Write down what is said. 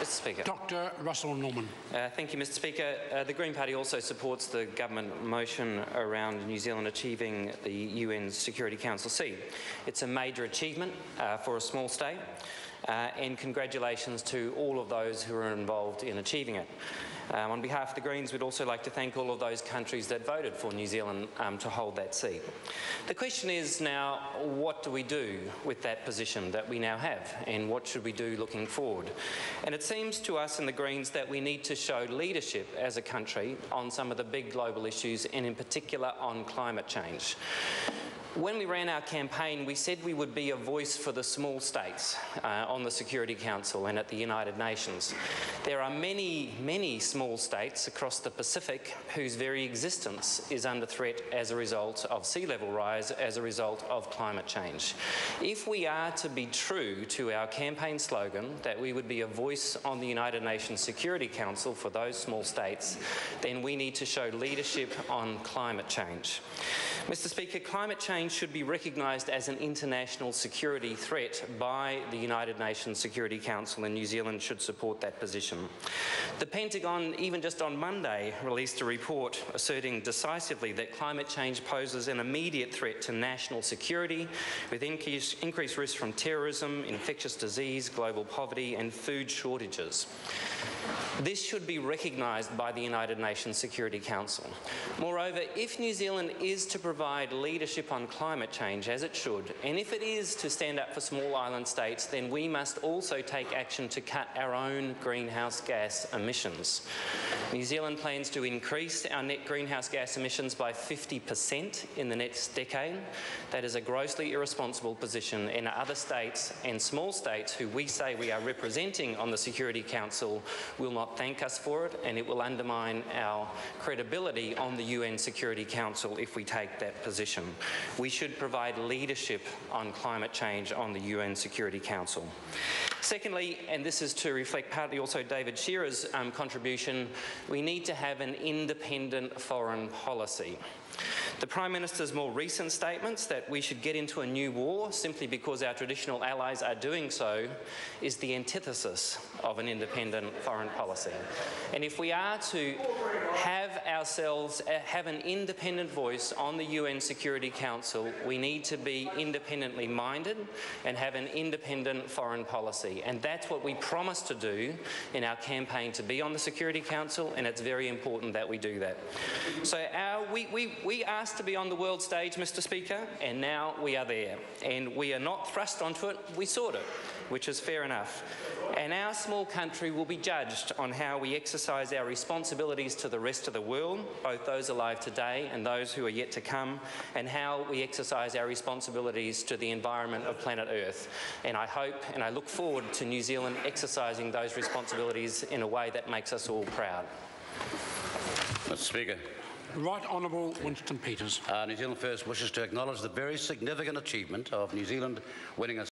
Mr Speaker. Dr Russell Norman. Thank you, Mr Speaker. The Green Party also supports the government motion around New Zealand achieving the UN Security Council seat. It's a major achievement for a small state, and congratulations to all of those who are involved in achieving it. On behalf of the Greens, we'd also like to thank all of those countries that voted for New Zealand to hold that seat. The question is now, what do we do with that position that we now have, and what should we do looking forward? And it seems to us in the Greens that we need to show leadership as a country on some of the big global issues, and in particular on climate change. When we ran our campaign, we said we would be a voice for the small states on the Security Council and at the United Nations. There are many, many small states across the Pacific whose very existence is under threat as a result of sea level rise, as a result of climate change. If we are to be true to our campaign slogan that we would be a voice on the United Nations Security Council for those small states, then we need to show leadership on climate change. Mr Speaker, climate change should be recognised as an international security threat by the United Nations Security Council, and New Zealand should support that position. The Pentagon, even just on Monday, released a report asserting decisively that climate change poses an immediate threat to national security, with increased risk from terrorism, infectious disease, global poverty and food shortages. This should be recognised by the United Nations Security Council. Moreover, if New Zealand is to provide leadership on climate change, as it should, and if it is to stand up for small island states, then we must also take action to cut our own greenhouse gas emissions. New Zealand plans to increase our net greenhouse gas emissions by 50% in the next decade. That is a grossly irresponsible position, and other states and small states who we say we are representing on the Security Council will not thank us for it, and it will undermine our credibility on the UN Security Council if we take that position. We should provide leadership on climate change on the UN Security Council. Secondly, and this is to reflect partly also David Shearer's contribution, we need to have an independent foreign policy. The Prime Minister's more recent statements that we should get into a new war simply because our traditional allies are doing so is the antithesis of an independent foreign policy. And if we are to have an independent voice on the UN Security Council, we need to be independently minded and have an independent foreign policy. And that's what we promised to do in our campaign to be on the Security Council, and it's very important that we do that. So we asked to be on the world stage, Mr Speaker, and now we are there. And we are not thrust onto it, we sought it, which is fair enough. And our small country will be judged on how we exercise our responsibilities to the rest of the world, both those alive today and those who are yet to come, and how we exercise our responsibilities to the environment of planet Earth. And I hope and I look forward to New Zealand exercising those responsibilities in a way that makes us all proud. Mr Speaker. Right Honourable Winston Peters. New Zealand First wishes to acknowledge the very significant achievement of New Zealand winning a